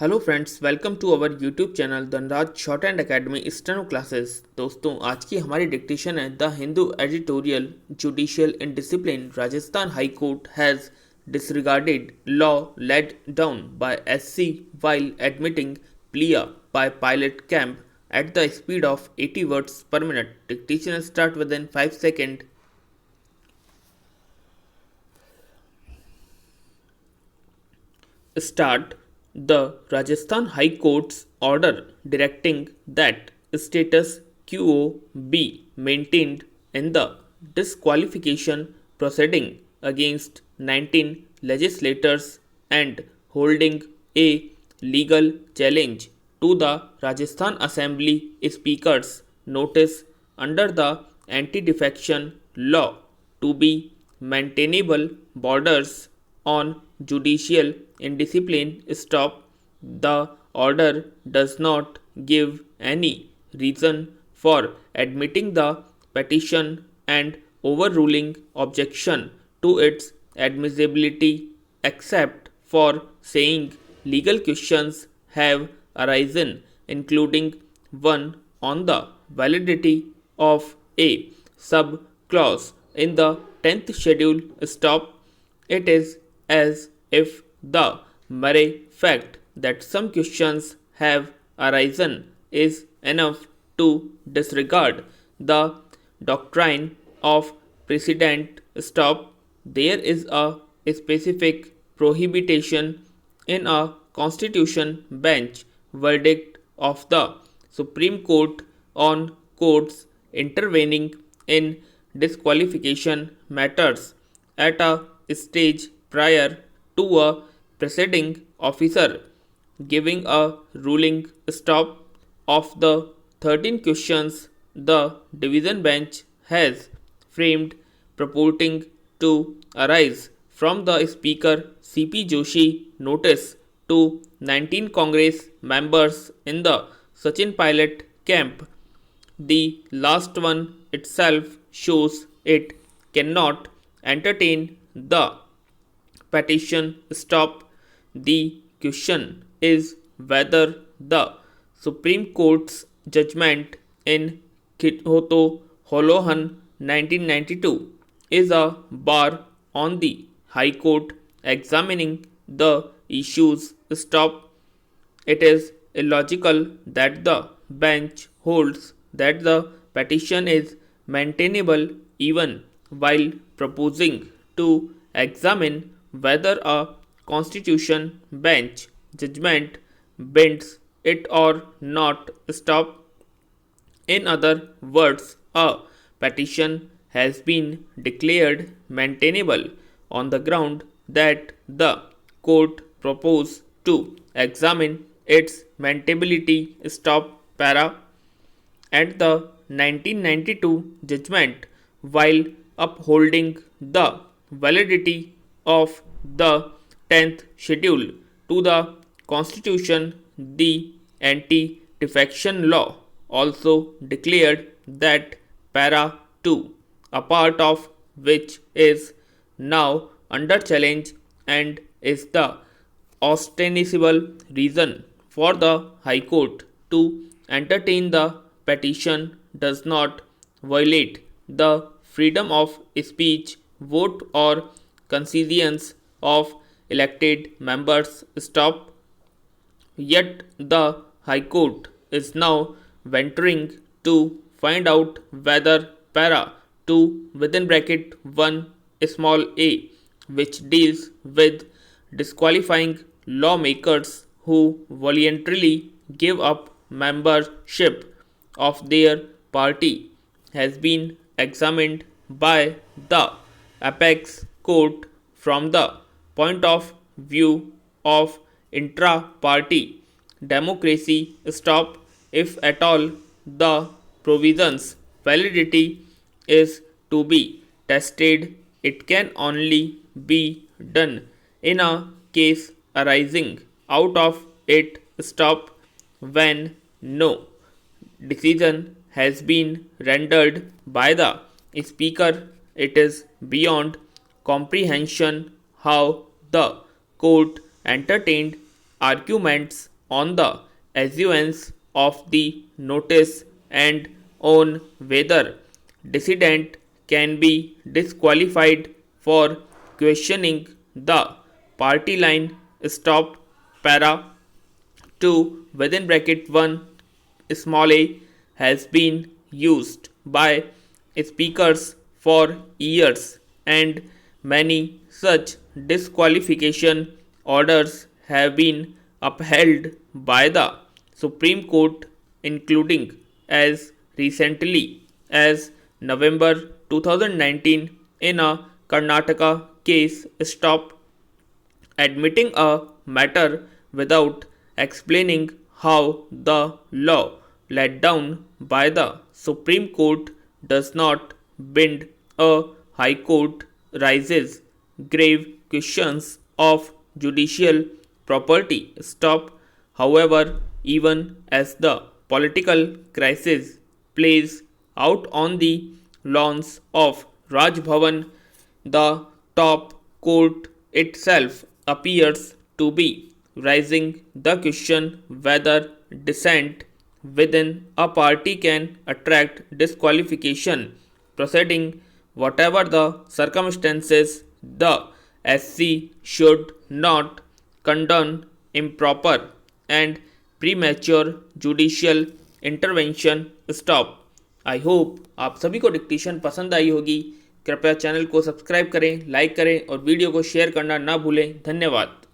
Hello friends, welcome to our YouTube channel Dhanraj shorthand academy steno classes. दोस्तों, आज की हमारी डिक्टेशन है the Hindu editorial judicial indiscipline Rajasthan high court has disregarded law laid down by SC while admitting plea by pilot camp at the speed of 80 words per minute. Dictation start within 5 seconds. Start. The Rajasthan High Court's order directing that status quo be maintained in the disqualification proceeding against 19 legislators and holding a legal challenge to the Rajasthan Assembly Speaker's notice under the anti-defection law to be maintainable borders on judicial indiscipline. Stop. The order does not give any reason for admitting the petition and overruling objection to its admissibility except for saying legal questions have arisen, including one on the validity of a sub clause in the 10th schedule. Stop. It is as if the mere fact that some questions have arisen is enough to disregard the doctrine of precedent. Stop. There is a specific prohibition in a Constitution bench verdict of the Supreme Court on courts intervening in disqualification matters at a stage prior to a presiding officer giving a ruling. Stop. Of the 13 questions the division bench has framed purporting to arise from the Speaker C.P. Joshi notice to 19 Congress members in the Sachin Pilot camp, the last one itself shows it cannot entertain the petition. Stop. The question is whether the Supreme Court's judgment in Kithoto Holohan 1992 is a bar on the High Court examining the issues. Stop. It is illogical that the bench holds that the petition is maintainable even while proposing to examine whether a constitution bench judgment bends it or not. Stop. In other words, a petition has been declared maintainable on the ground that the court proposed to examine its maintainability. Stop. Para. At the 1992 judgment, while upholding the validity of the 10th schedule to the Constitution, the anti defection law also declared that para 2, a part of which is now under challenge and is the ostensible reason for the High Court to entertain the petition, does not violate the freedom of speech, vote, or conscience of elected members. Stop. Yet the High Court is now venturing to find out whether para 2 within bracket 1 small a, which deals with disqualifying lawmakers who voluntarily give up membership of their party, has been examined by the apex court from the point of view of intra party democracy. Stop. If at all the provision's validity is to be tested, it can only be done in a case arising out of it. Stop. When no decision has been rendered by the Speaker, it is beyond comprehension how the court entertained arguments on the issuance of the notice and on whether dissident can be disqualified for questioning the party line stopped para 2 within bracket 1 small a has been used by speakers for years, and many such disqualification orders have been upheld by the Supreme Court, including as recently as November 2019 in a Karnataka case. Stop admitting a matter without explaining how the law laid down by the Supreme Court does not bind a High Court raises grave questions of judicial property. Stop, however, even as the political crisis plays out on the lawns of Raj Bhavan, the top court itself appears to be raising the question whether dissent within a party can attract disqualification proceeding. Whatever the circumstances, the SC should not condone improper and premature judicial intervention. Stop. I hope आप सभी को dictation पसंद आई होगी। कृपया channel को subscribe करें, like करें और वीडियो को शेयर करना ना भूलें। धन्यवाद।